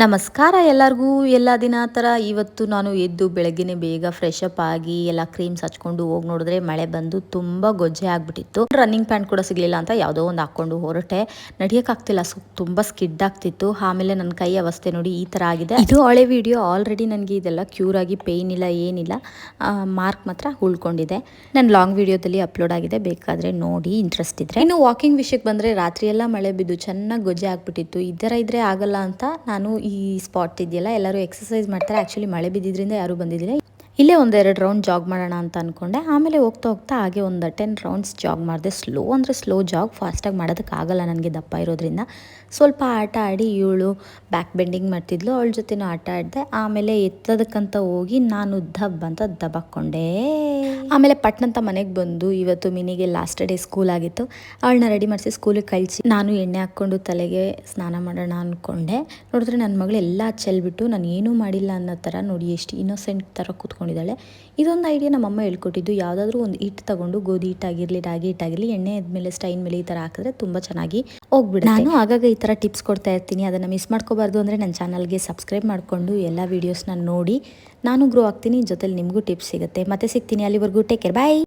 ನಮಸ್ಕಾರ ಎಲ್ಲರಿಗೂ. ಎಲ್ಲ ದಿನ ಥರ ಇವತ್ತು ನಾನು ಎದ್ದು ಬೆಳಗ್ಗೆನೇ ಬೇಗ ಫ್ರೆಶ್ ಅಪ್ ಆಗಿ ಎಲ್ಲ ಕ್ರೀಮ್ಸ್ ಹಚ್ಕೊಂಡು ಹೋಗಿ ನೋಡಿದ್ರೆ ಮಳೆ ಬಂದು ತುಂಬ ಗೊಜ್ಜೆ ಆಗಿಬಿಟ್ಟಿತ್ತು. ರನ್ನಿಂಗ್ ಪ್ಯಾಂಟ್ ಕೂಡ ಸಿಗಲಿಲ್ಲ ಅಂತ ಯಾವುದೋ ಒಂದು ಹಾಕ್ಕೊಂಡು ಹೊರಟೆ. ನಡೆಯೋಕ್ಕಾಗ್ತಿಲ್ಲ, ತುಂಬ ಸ್ಕಿಡ್ ಆಗ್ತಿತ್ತು. ಆಮೇಲೆ ನನ್ನ ಕೈ ಅವಸ್ಥೆ ನೋಡಿ ಈ ಥರ ಆಗಿದೆ. ಇದು ಹಳೆ ವಿಡಿಯೋ, ಆಲ್ರೆಡಿ ನನಗೆ ಇದೆಲ್ಲ ಕ್ಯೂರ್ ಆಗಿ ಪೇಯ್ನ್ ಇಲ್ಲ, ಏನಿಲ್ಲ. ಮಾರ್ಕ್ ಮಾತ್ರ ಉಳ್ಕೊಂಡಿದೆ. ನನ್ನ ಲಾಂಗ್ ವಿಡಿಯೋದಲ್ಲಿ ಅಪ್ಲೋಡ್ ಆಗಿದೆ, ಬೇಕಾದರೆ ನೋಡಿ ಇಂಟ್ರೆಸ್ಟ್ ಇದ್ದರೆ. ಇನ್ನು ವಾಕಿಂಗ್ ವಿಷಯಕ್ಕೆ ಬಂದರೆ ರಾತ್ರಿ ಎಲ್ಲ ಮಳೆ ಬಿದ್ದು ಚೆನ್ನಾಗಿ ಗೊಜ್ಜೆ ಆಗಿಬಿಟ್ಟಿತ್ತು. ಈ ಥರ ಇದ್ದರೆ ಆಗಲ್ಲ ಅಂತ ನಾನು ಈ ಸ್ಪಾಟ್ ಇದೆಯಲ್ಲ, ಎಲ್ಲರೂ ಎಕ್ಸಸೈಸ್ ಮಾಡ್ತಾರೆ. ಆ್ಯಕ್ಚುಲಿ ಮಳೆ ಬಿದ್ದಿದ್ದರಿಂದ ಯಾರೂ ಬಂದಿದ್ದಿಲ್ಲ. ಇಲ್ಲೇ ಒಂದೆರಡು ರೌಂಡ್ ಜಾಗ್ ಮಾಡೋಣ ಅಂತ ಅಂದ್ಕೊಂಡೆ. ಆಮೇಲೆ ಹೋಗ್ತಾ ಹೋಗ್ತಾ ಹಾಗೆ ಒಂದು 10 ರೌಂಡ್ಸ್ ಜಾಗ್ ಮಾಡಿದೆ. ಸ್ಲೋ ಅಂದರೆ ಸ್ಲೋ ಜಾಗ್, ಫಾಸ್ಟಾಗಿ ಮಾಡೋದಕ್ಕಾಗಲ್ಲ ನನಗೆ, ದಪ್ಪ ಇರೋದ್ರಿಂದ. ಸ್ವಲ್ಪ ಆಟ ಆಡಿ ಇವಳು ಬ್ಯಾಕ್ ಬೆಂಡಿಂಗ್ ಮಾಡ್ತಿದ್ಲು, ಅವಳ ಜೊತೆನೂ ಆಟ ಆಡಿದೆ. ಆಮೇಲೆ ಎತ್ತೋದಕ್ಕಂತ ಹೋಗಿ ನಾನು ದಬ್ ಅಂತ ದಬಾಕೊಂಡೆ. ಆಮೇಲೆ ಪಟ್ನಂತ ಮನೆಗೆ ಬಂದು, ಇವತ್ತು ಮಿನಿಗೆ ಲಾಸ್ಟ್ ಡೇ ಸ್ಕೂಲ್ ಆಗಿತ್ತು, ಅವಳನ್ನ ರೆಡಿ ಮಾಡಿಸಿ ಸ್ಕೂಲಿಗೆ ಕಳಿಸಿ ನಾನು ಎಣ್ಣೆ ಹಾಕ್ಕೊಂಡು ತಲೆಗೆ ಸ್ನಾನ ಮಾಡೋಣ ಅಂದ್ಕೊಂಡೆ. ನೋಡಿದ್ರೆ ನನ್ನ ಮಗಳು ಎಲ್ಲ ಚೆಲ್ಬಿಟ್ಟು ನಾನು ಏನೂ ಮಾಡಿಲ್ಲ ಅನ್ನೋ ಥರ, ನೋಡಿ ಎಷ್ಟು ಇನ್ನೋಸೆಂಟ್ ಥರ ಕೂತ್ಕೊಂಡಿದ್ದಾಳೆ. ಇದೊಂದು ಐಡಿಯಾ ನಮ್ಮಮ್ಮ ಹೇಳ್ಕೊಟ್ಟಿದ್ದು. ಯಾವುದಾದ್ರೂ ಒಂದು ಹಿಟ್ಟು ತಗೊಂಡು, ಗೋಧಿ ಹಿಟ್ಟಾಗಿರಲಿ ರಾಗಿ ಹಿಟ್ಟಾಗಿರಲಿ, ಎಣ್ಣೆ ಆದಮೇಲೆ ಸ್ಟೈನ್ ಮೇಲೆ ಈ ಥರ ಹಾಕಿದ್ರೆ ತುಂಬ ಚೆನ್ನಾಗಿ ಹೋಗ್ಬಿಡುತ್ತೆ. ನಾನು ಆಗಾಗ ಈ ಥರ ಟಿಪ್ಸ್ ಕೊಡ್ತಾ ಇರ್ತೀನಿ, ಅದನ್ನು ಮಿಸ್ ಮಾಡ್ಕೋಬಾರ್ದು ಅಂದರೆ ನನ್ನ ಚಾನಲ್ಗೆ ಸಬ್ಸ್ಕ್ರೈಬ್ ಮಾಡಿಕೊಂಡು ಎಲ್ಲ ವೀಡಿಯೋಸ್ನ ನೋಡಿ ನಾನು ಗ್ರೋ ಆಗ್ತೀನಿ. ಜೊತೆಲಿ ನಿಮಗೂ ಟಿಪ್ಸ್ ಸಿಗುತ್ತೆ. ಮತ್ತೆ ಸಿಗ್ತೀನಿ, ಅಲ್ಲಿವರೆಗೂ ಟೇಕ್ ಕೇರ್, ಬಾಯ್.